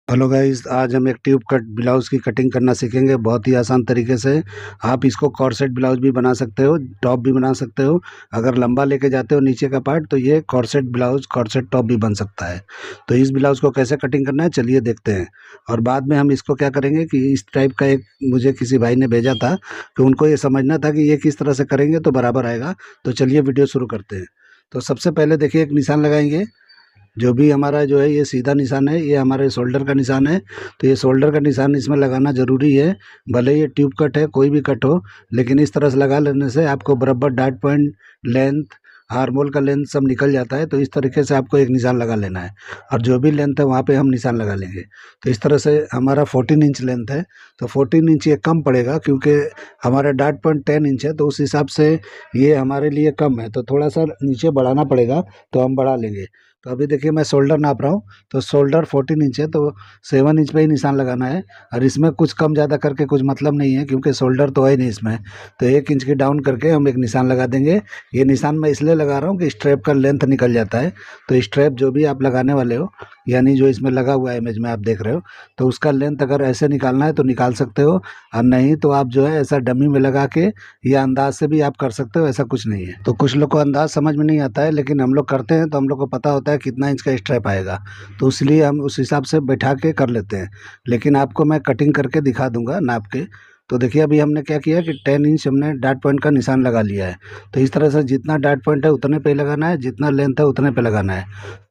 Hello guys, आज हम एक ट्यूब कट ब्लाउज़ की कटिंग करना सीखेंगे बहुत ही आसान तरीके से। आप इसको कॉर्सेट ब्लाउज़ भी बना सकते हो, टॉप भी बना सकते हो। अगर लंबा लेके जाते हो नीचे का पार्ट तो ये कॉर्सेट ब्लाउज़, कॉर्सेट टॉप भी बन सकता है। तो इस ब्लाउज़ को कैसे कटिंग करना है चलिए देखते हैं। और बाद में हम इसको क्या करेंगे कि इस टाइप का एक मुझे किसी भाई ने भेजा था कि उनको ये समझना था कि ये किस तरह से करेंगे तो बराबर आएगा। तो चलिए वीडियो शुरू करते हैं। तो सबसे पहले देखिए एक निशान लगाएंगे। जो भी हमारा जो है ये सीधा निशान है, ये हमारे शोल्डर का निशान है। तो ये शोल्डर का निशान इसमें लगाना ज़रूरी है। भले ये ट्यूब कट है, कोई भी कट हो, लेकिन इस तरह से लगा लेने से आपको बराबर डॉट पॉइंट, लेंथ, आर्मोल का लेंथ सब निकल जाता है। तो इस तरीके से आपको एक निशान लगा लेना है और जो भी लेंथ है वहाँ पे हम निशान लगा लेंगे। तो इस तरह से हमारा 14 इंच लेंथ है, तो 14 इंच ये कम पड़ेगा क्योंकि हमारा डॉट पॉइंट 10 इंच है, तो उस हिसाब से ये हमारे लिए कम है। तो थोड़ा सा नीचे बढ़ाना पड़ेगा, तो हम बढ़ा लेंगे। तो अभी देखिए मैं शोल्डर नाप रहा हूँ, तो शोल्डर 14 इंच है, तो 7 इंच पे ही निशान लगाना है। और इसमें कुछ कम ज़्यादा करके कुछ मतलब नहीं है क्योंकि शोल्डर तो है नहीं इसमें। तो 1 इंच की डाउन करके हम एक निशान लगा देंगे। ये निशान मैं इसलिए लगा रहा हूँ कि स्ट्रैप का लेंथ निकल जाता है। तो स्ट्रैप जो भी आप लगाने वाले हो, यानी जो इसमें लगा हुआ है इमेज में आप देख रहे हो, तो उसका लेंथ अगर ऐसे निकालना है तो निकाल सकते हो, और नहीं तो आप जो है ऐसा डमी में लगा के या अंदाज से भी आप कर सकते हो, ऐसा कुछ नहीं है। तो कुछ लोग को अंदाज समझ में नहीं आता है, लेकिन हम लोग करते हैं तो हम लोग को पता होता है कितना इंच का स्ट्रैप आएगा, तो इसलिए हम उस हिसाब से बैठा के कर लेते हैं। लेकिन आपको मैं कटिंग करके दिखा दूंगा नाप के। तो देखिए अभी हमने क्या किया कि 10 इंच हमने डॉट पॉइंट का निशान लगा लिया है। तो इस तरह से जितना डॉट पॉइंट है उतने पे लगाना है, जितना लेंथ है उतने पे लगाना है।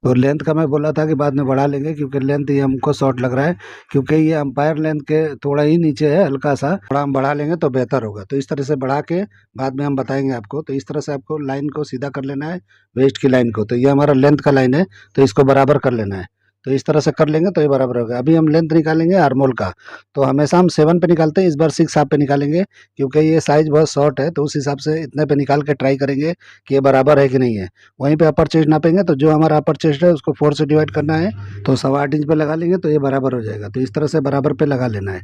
तो लेंथ का मैं बोला था कि बाद में बढ़ा लेंगे क्योंकि लेंथ ये हमको शॉर्ट लग रहा है, क्योंकि ये अंपायर लेंथ के थोड़ा ही नीचे है, हल्का सा। थोड़ा हम बढ़ा लेंगे तो बेहतर होगा। तो इस तरह से बढ़ा के बाद में हम बताएंगे आपको। तो इस तरह से आपको लाइन को सीधा कर लेना है, वेस्ट की लाइन को। तो ये हमारा लेंथ का लाइन है, तो इसको बराबर कर लेना है। तो इस तरह से कर लेंगे तो ये बराबर होगा। अभी हम लेंथ निकालेंगे आर्मोल का। तो हमेशा हम 7 पे निकालते हैं, इस बार 6 हाफ पे निकालेंगे क्योंकि ये साइज बहुत शॉर्ट है। तो उस हिसाब से इतने पे निकाल के ट्राई करेंगे कि ये बराबर है कि नहीं है। वहीं पे अपर चेस्ट नापेंगे, तो जो हमारा अपर चेस्ट है उसको 4 से डिवाइड करना है, तो 8.25 इंच पे लगा लेंगे तो ये बराबर हो जाएगा। तो इस तरह से बराबर पे लगा लेना है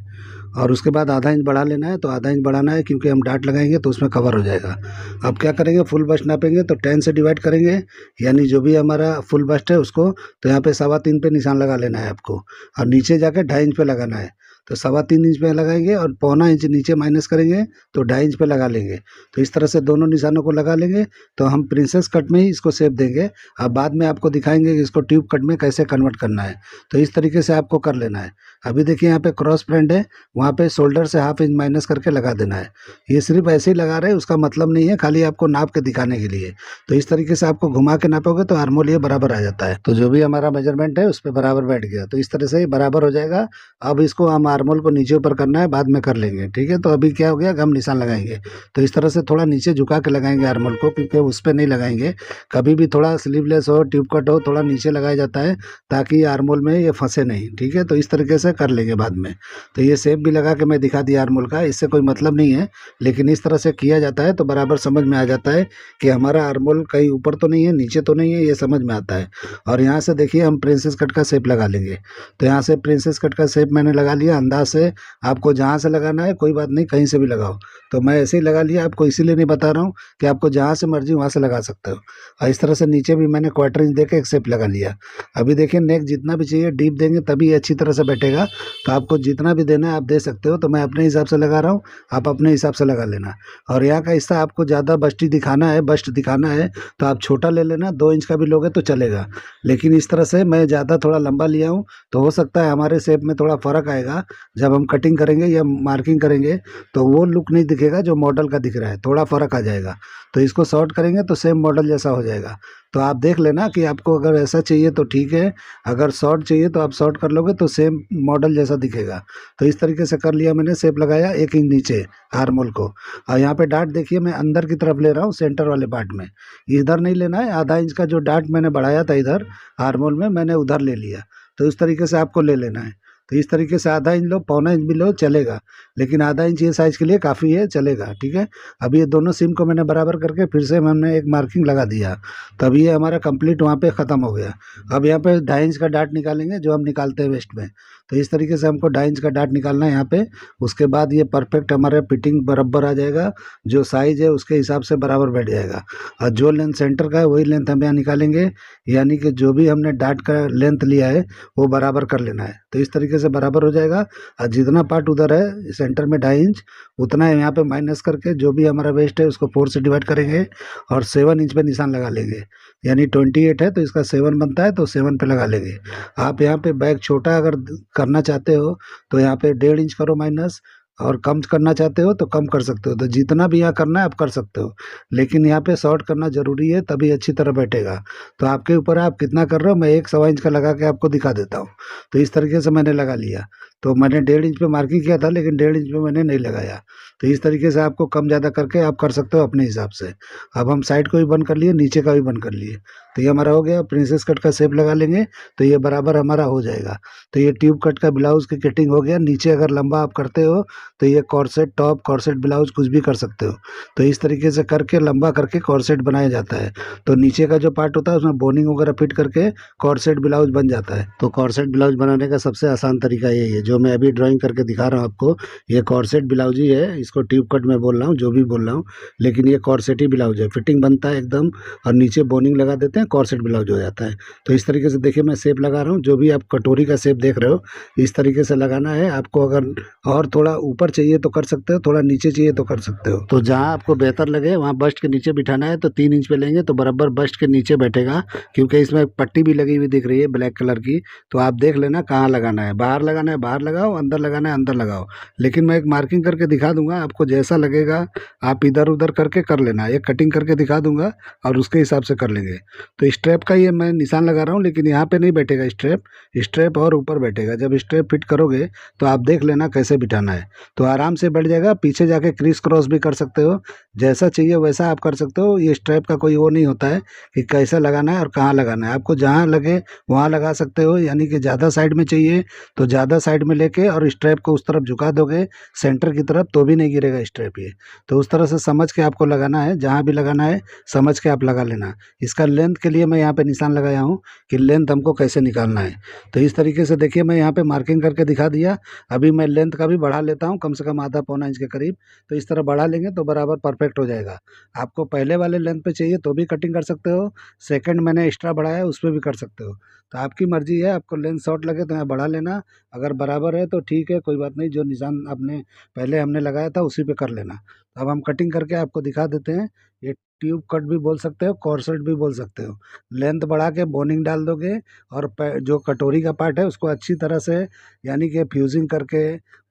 और उसके बाद आधा इंच बढ़ा लेना है। तो आधा इंच बढ़ाना है क्योंकि हम डाट लगाएंगे तो उसमें कवर हो जाएगा। अब क्या करेंगे, फुल बस्ट नापेंगे तो 10 से डिवाइड करेंगे, यानी जो भी हमारा फुल बस्ट है उसको। तो यहाँ पे 3.25 पे निशान लगा लेना है आपको, और नीचे जाके 2.5 इंच पे लगाना है। तो 3.25 इंच पे लगाएंगे और पौना इंच नीचे माइनस करेंगे तो 2.5 इंच पे लगा लेंगे। तो इस तरह से दोनों निशानों को लगा लेंगे। तो हम प्रिंसेस कट में ही इसको शेप देंगे। अब बाद में आपको दिखाएंगे कि इसको ट्यूब कट में कैसे कन्वर्ट करना है। तो इस तरीके से आपको कर लेना है। अभी देखिए यहाँ पे क्रॉस फ्रेंड है, वहाँ पे शोल्डर से 1/2 इंच माइनस करके लगा देना है। ये सिर्फ ऐसे ही लगा रहे हैं, उसका मतलब नहीं है, खाली आपको नाप के दिखाने के लिए। तो इस तरीके से आपको घुमा के नापोगे तो आर्मोल ये बराबर आ जाता है। तो जो भी हमारा मेजरमेंट है उस पर बराबर बैठ गया। तो इस तरह से ही बराबर हो जाएगा। अब इसको हम आर्मोल को नीचे ऊपर करना है, बाद में कर लेंगे, ठीक है। तो अभी क्या हो गया, हम निशान लगाएंगे। तो इस तरह से थोड़ा नीचे झुका के लगाएंगे आर्मोल को, क्योंकि उस पर नहीं लगाएंगे। कभी भी थोड़ा स्लीवलेस हो, ट्यूब कट हो, थोड़ा नीचे लगाया जाता है ताकि आर्मोल में ये फंसे नहीं, ठीक है। तो इस तरीके से कर लेंगे बाद में। तो ये शेप भी लगा के मैं दिखा दिया आर्मोल का, इससे कोई मतलब नहीं है, लेकिन इस तरह से किया जाता है तो बराबर समझ में आ जाता है कि हमारा आर्मोल कहीं ऊपर तो नहीं है, नीचे तो नहीं है, ये समझ में आता है। और यहाँ से देखिए हम प्रिंसेस कट का शेप लगा लेंगे। तो यहाँ से प्रिंसेस कट का शेप मैंने लगा लिया अंदाज से। आपको जहाँ से लगाना है कोई बात नहीं, कहीं से भी लगाओ। तो मैं ऐसे ही लगा लिया, आपको इसीलिए नहीं बता रहा हूँ कि आपको जहाँ से मर्जी वहाँ से लगा सकते हो। और इस तरह से नीचे भी मैंने 1/4 इंच दे के एक शेप लगा लिया। अभी देखिए नेक जितना भी चाहिए डीप देंगे तभी ये अच्छी तरह से बैठेगा। तो आपको जितना भी देना है आप दे सकते हो। तो मैं अपने हिसाब से लगा रहा हूँ, आप अपने हिसाब से लगा लेना। और यहाँ का हिस्सा आपको ज़्यादा बस्टी दिखाना है, बस्ट दिखाना है, तो आप छोटा ले लेना, 2 इंच का भी लोगे तो चलेगा। लेकिन इस तरह से मैं ज़्यादा थोड़ा लंबा लिया हूँ, तो हो सकता है हमारे शेप में थोड़ा फ़र्क आएगा। जब हम कटिंग करेंगे या मार्किंग करेंगे तो वो लुक नहीं दिखेगा जो मॉडल का दिख रहा है, थोड़ा फ़र्क आ जाएगा। तो इसको शॉर्ट करेंगे तो सेम मॉडल जैसा हो जाएगा। तो आप देख लेना कि आपको अगर ऐसा चाहिए तो ठीक है, अगर शॉर्ट चाहिए तो आप शॉर्ट कर लोगे तो सेम मॉडल जैसा दिखेगा। तो इस तरीके से कर लिया मैंने, शेप लगाया 1 इंच नीचे आर्मोल को। और यहाँ पे डाट देखिए मैं अंदर की तरफ ले रहा हूँ, सेंटर वाले पार्ट में। इधर नहीं लेना है, आधा इंच का जो डाट मैंने बढ़ाया था इधर आर्मोल में, मैंने उधर ले लिया। तो इस तरीके से आपको ले लेना है। तो इस तरीके से आधा इंच लो, पौना इंच भी लो, चलेगा। लेकिन आधा इंच ये साइज़ के लिए काफ़ी है, चलेगा, ठीक है। अब ये दोनों सीम को मैंने बराबर करके फिर से हमने एक मार्किंग लगा दिया, तब ये हमारा कंप्लीट वहाँ पे ख़त्म हो गया। अब यहाँ पे 2.5 इंच का डाट निकालेंगे जो हम निकालते हैं वेस्ट में। तो इस तरीके से हमको 2.5 इंच का डाट निकालना है यहाँ पे। उसके बाद ये परफेक्ट हमारा फिटिंग बराबर आ जाएगा, जो साइज़ है उसके हिसाब से बराबर बैठ जाएगा। और जो लेंथ सेंटर का है वही लेंथ हम यहाँ निकालेंगे, यानी कि जो भी हमने डाट का लेंथ लिया है वो बराबर कर लेना है। तो इस तरीके से बराबर हो जाएगा। और जितना पार्ट उधर है सेंटर में 2.5 इंच, उतना यहाँ पे माइनस करके जो भी हमारा वेस्ट है उसको 4 से डिवाइड करेंगे और 7 इंच पे निशान लगा लेंगे। यानी 28 है तो इसका 7 बनता है, तो 7 पे लगा लेंगे। आप यहाँ पे बैग छोटा अगर करना चाहते हो तो यहाँ पे 1.5 इंच करो माइनस, और कम करना चाहते हो तो कम कर सकते हो। तो जितना भी यहाँ करना है आप कर सकते हो, लेकिन यहाँ पे शॉर्ट करना ज़रूरी है, तभी अच्छी तरह बैठेगा। तो आपके ऊपर है आप कितना कर रहे हो। मैं 1 सवा इंच का लगा के आपको दिखा देता हूँ। तो इस तरीके से मैंने लगा लिया। तो मैंने 1.5 इंच पे मार्किंग किया था, लेकिन 1.5 इंच पे मैंने नहीं लगाया। तो इस तरीके से आपको कम ज़्यादा करके आप कर सकते हो अपने हिसाब से। अब हम साइड को भी बंद कर लिए, नीचे का भी बंद कर लिए। तो ये हमारा हो गया। प्रिंसेस कट का शेप लगा लेंगे तो ये बराबर हमारा हो जाएगा। तो ये ट्यूब कट का ब्लाउज की कटिंग हो गया। नीचे अगर लंबा आप करते हो तो ये कॉर्सेट टॉप, कॉर्सेट ब्लाउज कुछ भी कर सकते हो। तो इस तरीके से करके लंबा करके कॉर्सेट बनाया जाता है। तो नीचे का जो पार्ट होता है उसमें बोनिंग वगैरह फिट करके कॉर्सेट ब्लाउज बन जाता है। तो कॉर्सेट ब्लाउज बनाने का सबसे आसान तरीका यही है जो मैं अभी ड्राइंग करके दिखा रहा हूँ आपको। ये कॉर्सेट ब्लाउज ही है, इसको ट्यूब कट में बोल रहा हूँ, जो भी बोल रहा हूँ, लेकिन ये कॉर्सेट ही ब्लाउज है। फिटिंग बनता है एकदम, और नीचे बोनिंग लगा देते हैं, कॉर्सेट ब्लाउज हो जाता है। तो इस तरीके से देखिए मैं शेप लगा रहा हूँ। जो भी आप कटोरी का शेप देख रहे हो इस तरीके से लगाना है आपको। अगर और थोड़ा ऊपर चाहिए तो कर सकते हो, थोड़ा नीचे चाहिए तो कर सकते हो। तो जहाँ आपको बेहतर लगे वहाँ बस्ट के नीचे बिठाना है। तो 3 इंच पे लेंगे तो बराबर बस्ट के नीचे बैठेगा, क्योंकि इसमें पट्टी भी लगी हुई दिख रही है ब्लैक कलर की। तो आप देख लेना कहाँ लगाना है। बाहर लगाना है बाहर लगाओ, अंदर लगाना है अंदर लगाओ। लेकिन मैं एक मार्किंग करके दिखा दूंगा आपको, जैसा लगेगा आप इधर उधर करके कर लेना। एक कटिंग करके दिखा दूंगा और उसके हिसाब से कर लेंगे। तो स्ट्रैप का ये मैं निशान लगा रहा हूँ, लेकिन यहाँ पे नहीं बैठेगा स्ट्रैप, स्ट्रैप और ऊपर बैठेगा। जब स्ट्रैप फिट करोगे तो आप देख लेना कैसे बिठाना है, तो आराम से बैठ जाएगा। पीछे जाके क्रीस क्रॉस भी कर सकते हो, जैसा चाहिए वैसा आप कर सकते हो। ये स्ट्रैप का कोई वो नहीं होता है कि कैसा लगाना है और कहाँ लगाना है। आपको जहाँ लगे वहाँ लगा सकते हो, यानी कि ज़्यादा साइड में चाहिए तो ज़्यादा साइड में लेके और स्ट्रैप को उस तरफ झुका दोगे सेंटर की तरफ, तो भी नहीं गिरेगा स्ट्रैप ये। तो उस तरह से समझ के आपको लगाना है, जहाँ भी लगाना है समझ के आप लगा लेना। इसका लेंथ के लिए मैं यहाँ पे निशान लगाया हूँ कि लेंथ हमको कैसे निकालना है। तो इस तरीके से देखिए मैं यहाँ पे मार्किंग करके दिखा दिया। अभी मैं लेंथ का भी बढ़ा लेता हूँ, कम से कम आधा पौना इंच के करीब। तो इस तरह बढ़ा लेंगे तो बराबर परफेक्ट हो जाएगा। आपको पहले वाले लेंथ पे चाहिए तो भी कटिंग कर सकते हो, सेकंड मैंने एक्स्ट्रा बढ़ाया है उस पर भी कर सकते हो। तो आपकी मर्जी है, आपको लेंथ शॉर्ट लगे तो यहाँ बढ़ा लेना, अगर बराबर है तो ठीक है, कोई बात नहीं। जो निशान आपने पहले हमने लगाया था उसी पे कर लेना। अब हम कटिंग करके आपको दिखा देते हैं। ये ट्यूब कट भी बोल सकते हो, कॉर्सेट भी बोल सकते हो। लेंथ बढ़ा के बोनिंग डाल दोगे और जो कटोरी का पार्ट है उसको अच्छी तरह से, यानी कि फ्यूजिंग करके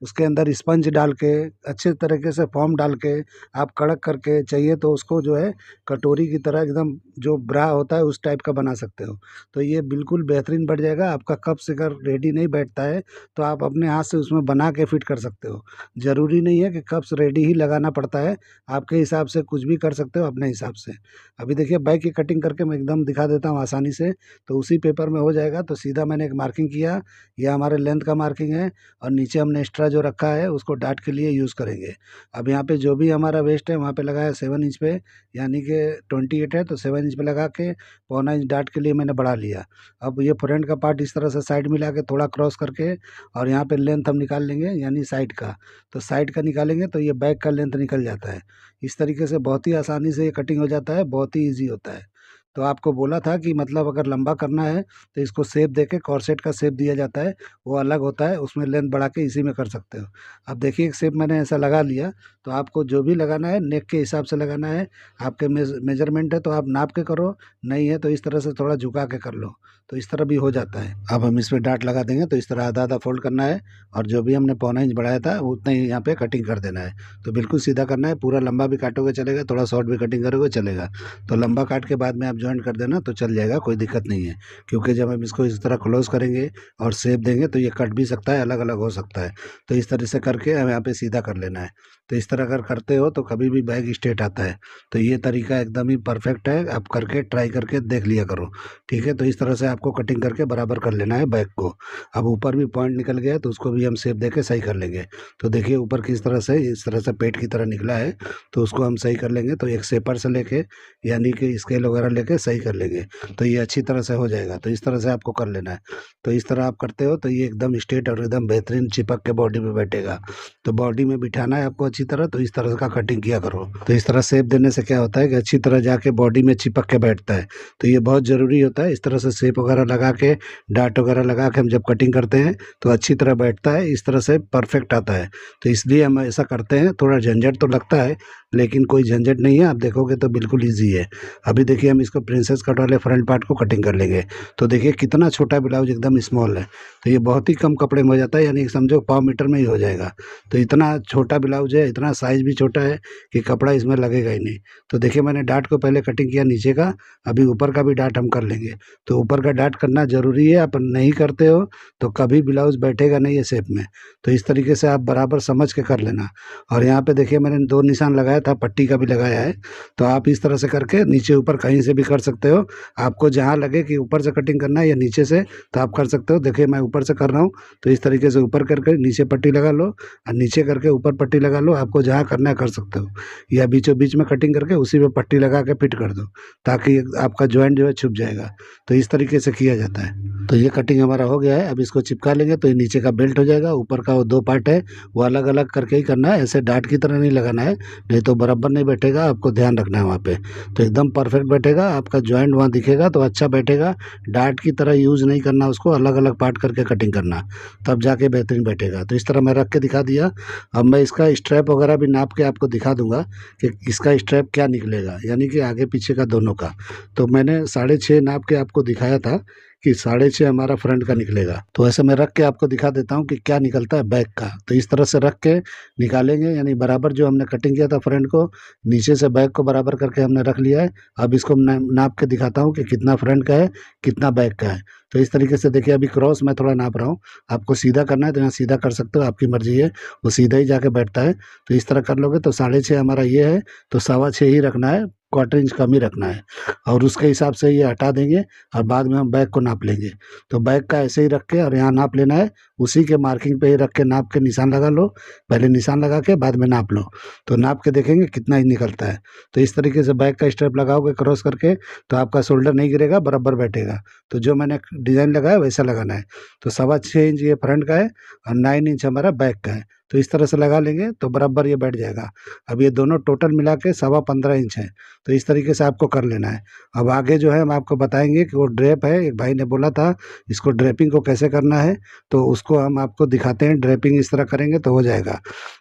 उसके अंदर स्पंज डाल के अच्छे तरीके से फॉर्म डाल के आप कड़क करके चाहिए तो उसको जो है कटोरी की तरह एकदम जो ब्रा होता है उस टाइप का बना सकते हो। तो ये बिल्कुल बेहतरीन बैठ जाएगा। आपका कप से अगर रेडी नहीं बैठता है तो आप अपने हाथ से उसमें बना के फिट कर सकते हो। ज़रूरी नहीं है कि कप्स रेडी ही लगाना पड़ता है, आपके हिसाब से कुछ भी कर सकते हो अपने हिसाब से। अभी देखिए बैक की कटिंग करके मैं एकदम दिखा देता हूँ आसानी से। तो उसी पेपर में हो जाएगा। तो सीधा मैंने एक मार्किंग किया, यह हमारे लेंथ का मार्किंग है, और नीचे हमने एक्स्ट्रा जो रखा है उसको डाट के लिए यूज़ करेंगे। अब यहाँ पे जो भी हमारा वेस्ट है वहाँ पे लगाया 7 इंच पे, यानी कि 28 है तो 7 इंच पे लगा के पौना इंच डाट के लिए मैंने बढ़ा लिया। अब ये फ्रंट का पार्ट इस तरह से साइड मिला के थोड़ा क्रॉस करके, और यहाँ पे लेंथ हम निकाल लेंगे यानी साइड का। तो साइड का निकालेंगे तो ये बैक का लेंथ निकल जाता है। इस तरीके से बहुत ही आसानी से ये कटिंग हो जाता है, बहुत ही ईजी होता है। तो आपको बोला था कि मतलब अगर लंबा करना है तो इसको शेप देके कॉर्सेट का शेप दिया जाता है, वो अलग होता है, उसमें लेंथ बढ़ा के इसी में कर सकते हो। अब देखिए एक शेप मैंने ऐसा लगा लिया। तो आपको जो भी लगाना है नेक के हिसाब से लगाना है। आपके मेजरमेंट है तो आप नाप के करो, नहीं है तो इस तरह से थोड़ा झुका के कर लो, तो इस तरह भी हो जाता है। अब हम इस पर डाट लगा देंगे। तो इस तरह आधा आधा फोल्ड करना है, और जो भी हमने पौना इंच बढ़ाया था उतना ही यहाँ पे कटिंग कर देना है। तो बिल्कुल सीधा करना है, पूरा लंबा भी काटोगे चलेगा, थोड़ा शॉर्ट भी कटिंग करोगे चलेगा। तो लंबा काट के बाद में आप जॉइंट कर देना तो चल जाएगा, कोई दिक्कत नहीं है। क्योंकि जब हम इसको इस तरह क्लोज करेंगे और शेप देंगे तो ये कट भी सकता है, अलग अलग हो सकता है। तो इस तरह से करके हमें यहाँ पे सीधा कर लेना है। तो इस तरह अगर करते हो तो कभी भी बैग स्ट्रेट आता है। तो ये तरीका एकदम ही परफेक्ट है, आप करके ट्राई करके देख लिया करो। ठीक है, तो इस तरह से आपको कटिंग करके बराबर कर लेना है बैग को। अब ऊपर भी पॉइंट निकल गया तो उसको भी हम शेप दे के सही कर लेंगे। तो देखिए ऊपर किस तरह से, इस तरह से पेट की तरह निकला है, तो उसको हम सही कर लेंगे। तो एक शेपर से लेके यानी कि स्केल वगैरह लेके सही कर लेंगे, तो ये अच्छी तरह से हो जाएगा। तो इस तरह से आपको कर लेना है। तो इस तरह आप करते हो तो ये एकदम स्ट्रेट और एकदम बेहतरीन चिपक के बॉडी में बैठेगा। तो बॉडी में बिठाना है आपको अच्छी तरह, तो इस तरह का कटिंग किया करो। तो इस तरह शेप देने से क्या होता है कि अच्छी तरह जाके बॉडी में चिपक के बैठता है। तो ये बहुत ज़रूरी होता है। इस तरह से शेप वगैरह लगा के, डाट वगैरह लगा के हम जब कटिंग करते हैं तो अच्छी तरह बैठता है, इस तरह से परफेक्ट आता है। तो इसलिए हम ऐसा करते हैं। थोड़ा झंझट तो लगता है लेकिन कोई झंझट नहीं है, आप देखोगे तो बिल्कुल ईजी है। अभी देखिए हम इसको प्रिंसेस कट वाले फ्रंट पार्ट को कटिंग कर लेंगे। तो देखिए कितना छोटा ब्लाउज, एकदम स्मॉल है। तो ये बहुत ही कम कपड़े में हो जाता है, यानी समझो पाव मीटर में ही हो जाएगा। तो इतना छोटा ब्लाउज है, इतना साइज भी छोटा है कि कपड़ा इसमें लगेगा ही नहीं। तो देखिए मैंने डाट को पहले कटिंग किया नीचे का, अभी ऊपर का भी डाट हम कर लेंगे। तो ऊपर का डाट करना ज़रूरी है, आप नहीं करते हो तो कभी ब्लाउज बैठेगा नहीं है शेप में। तो इस तरीके से आप बराबर समझ के कर लेना। और यहाँ पे देखिए मैंने 2 निशान लगाया था, पट्टी का भी लगाया है। तो आप इस तरह से करके नीचे ऊपर कहीं से भी कर सकते हो। आपको जहाँ लगे कि ऊपर से कटिंग करना है या नीचे से, तो आप कर सकते हो। देखिए मैं ऊपर से कर रहा हूँ, तो इस तरीके से ऊपर करके नीचे पट्टी लगा लो और नीचे करके ऊपर पट्टी लगा लो। आपको जहाँ करना है कर सकते हो, या बीचों बीच में कटिंग करके उसी में पट्टी लगा के फिट कर दो, ताकि आपका जॉइंट जो है छुप जाएगा। तो इस तरीके से किया जाता है। तो ये कटिंग हमारा हो गया है। अब इसको चिपका लेंगे तो ये नीचे का बेल्ट हो जाएगा। ऊपर का वो 2 पार्ट है, वो अलग अलग करके ही करना है, ऐसे डाट की तरह नहीं लगाना है, नहीं तो बराबर नहीं बैठेगा। आपको ध्यान रखना है वहाँ पे। तो एकदम परफेक्ट बैठेगा, आपका जॉइंट वहाँ दिखेगा तो अच्छा बैठेगा। डाट की तरह यूज़ नहीं करना उसको, अलग अलग पार्ट करके कटिंग करना, तब जाके बेहतरीन बैठेगा। तो इस तरह मैं रख के दिखा दिया। अब मैं इसका स्ट्रैप वगैरह भी नाप के आपको दिखा दूंगा कि इसका स्ट्रैप क्या निकलेगा, यानी कि आगे पीछे का दोनों का। तो मैंने 6.5 नाप के आपको दिखाया था कि 6.5 हमारा फ्रंट का निकलेगा। तो ऐसे मैं रख के आपको दिखा देता हूँ कि क्या निकलता है बैक का। तो इस तरह से रख के निकालेंगे, यानी बराबर जो हमने कटिंग किया था फ्रंट को, नीचे से बैक को बराबर करके हमने रख लिया है। अब इसको नाप के दिखाता हूँ कि कितना फ्रंट का है, कितना बैक का है। तो इस तरीके से देखिए, अभी क्रॉस मैं थोड़ा नाप रहा हूँ। आपको सीधा करना है तो यहाँ सीधा कर सकते हो, आपकी मर्जी है, वो सीधा ही जाके बैठता है। तो इस तरह कर लोगे तो 6.5 हमारा ये है, तो 6.25 ही रखना है, 1/4 इंच कम ही रखना है। और उसके हिसाब से ये हटा देंगे और बाद में हम बैक को नाप लेंगे। तो बैक का ऐसे ही रख के और यहाँ नाप लेना है, उसी के मार्किंग पे ही रख के नाप के निशान लगा लो। पहले निशान लगा के बाद में नाप लो, तो नाप के देखेंगे कितना ही निकलता है। तो इस तरीके से बैक का स्ट्रेप लगाओगे क्रॉस करके तो आपका शोल्डर नहीं गिरेगा, बराबर बैठेगा। तो जो मैंने डिज़ाइन लगाया वैसा लगाना है। तो 6.25 इंच ये फ्रंट का है और 9 इंच हमारा बैक का है। तो इस तरह से लगा लेंगे तो बराबर ये बैठ जाएगा। अब ये दोनों टोटल मिला के 15.25 इंच है। तो इस तरीके से आपको कर लेना है। अब आगे जो है हम आपको बताएंगे कि वो ड्रेप है, एक भाई ने बोला था इसको ड्रेपिंग को कैसे करना है, तो उसको हम आपको दिखाते हैं। ड्रेपिंग इस तरह करेंगे तो हो जाएगा।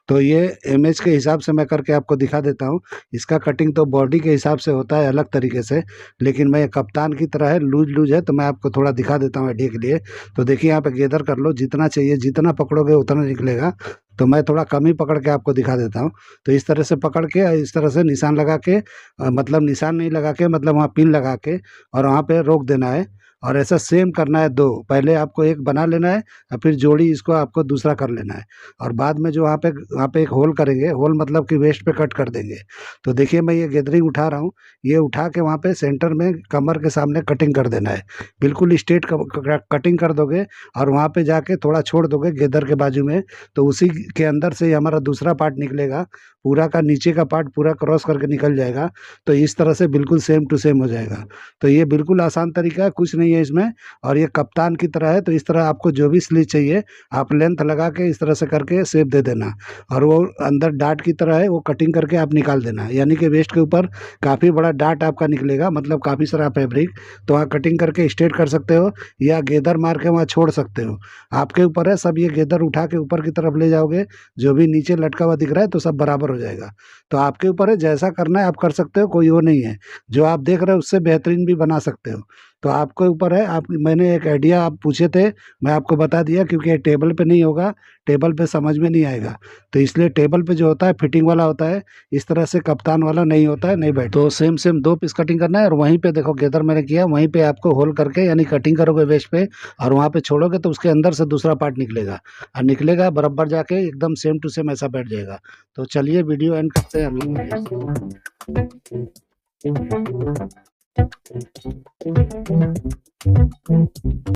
तो ये इमेज के हिसाब से मैं करके आपको दिखा देता हूँ। इसका कटिंग तो बॉडी के हिसाब से होता है अलग तरीके से, लेकिन मैं कप्तान की तरह है, लूज लूज है, तो मैं आपको थोड़ा दिखा देता हूँ आइडिया के लिए। तो देखिए यहाँ पे गेदर कर लो, जितना चाहिए, जितना पकड़ोगे उतना निकलेगा। तो मैं थोड़ा कम ही पकड़ के आपको दिखा देता हूँ। तो इस तरह से पकड़ के इस तरह से निशान लगा के, मतलब निशान नहीं लगा के, मतलब वहाँ पिन लगा के और वहाँ पे रोक देना है। और ऐसा सेम करना है 2, पहले आपको एक बना लेना है और फिर जोड़ी इसको आपको दूसरा कर लेना है। और बाद में जो वहाँ पे एक होल करेंगे, होल मतलब कि वेस्ट पे कट कर देंगे। तो देखिए मैं ये गैदरिंग उठा रहा हूँ, ये उठा के वहाँ पे सेंटर में कमर के सामने कटिंग कर देना है। बिल्कुल स्ट्रेट कटिंग कर दोगे और वहाँ पे जाके थोड़ा छोड़ दोगे गैदर के बाजू में, तो उसी के अंदर से हमारा दूसरा पार्ट निकलेगा। पूरा का नीचे का पार्ट पूरा क्रॉस करके निकल जाएगा। तो इस तरह से बिल्कुल सेम टू सेम हो जाएगा। तो ये बिल्कुल आसान तरीका है, कुछ नहीं है इसमें। और ये कप्तान की तरह है। तो इस तरह आपको जो भी स्लीव चाहिए आप लेंथ लगा के इस तरह से करके शेप दे देना। और वो अंदर डाट की तरह है, वो कटिंग करके आप निकाल देना, यानी कि वेस्ट के ऊपर काफ़ी बड़ा डाट आपका निकलेगा, मतलब काफ़ी सारा फैब्रिक। तो वहाँ कटिंग करके स्ट्रेट कर सकते हो या गेदर मार के वहाँ छोड़ सकते हो, आपके ऊपर है सब। ये गेदर उठा के ऊपर की तरफ ले जाओगे, जो भी नीचे लटका हुआ दिख रहा है तो सब बराबर हो जाएगा। तो आपके ऊपर है, जैसा करना है आप कर सकते हो, कोई वो नहीं है। जो आप देख रहे हो उससे बेहतरीन भी बना सकते हो। तो आपके ऊपर है। आप मैंने एक आइडिया आप पूछे थे, मैं आपको बता दिया, क्योंकि ये टेबल पे नहीं होगा, टेबल पे समझ में नहीं आएगा। तो इसलिए टेबल पे जो होता है फिटिंग वाला होता है, इस तरह से कप्तान वाला नहीं होता है, नहीं बैठ। तो सेम सेम 2 पीस कटिंग करना है, और वहीं पे देखो गेदर मैंने किया, वहीं पे आपको होल करके यानी कटिंग करोगे वेस्ट पे, और वहाँ पे छोड़ोगे तो उसके अंदर से दूसरा पार्ट निकलेगा, और निकलेगा बराबर जाके एकदम सेम टू सेम ऐसा बैठ जाएगा। तो चलिए वीडियो एंड करते हैं हम लोग।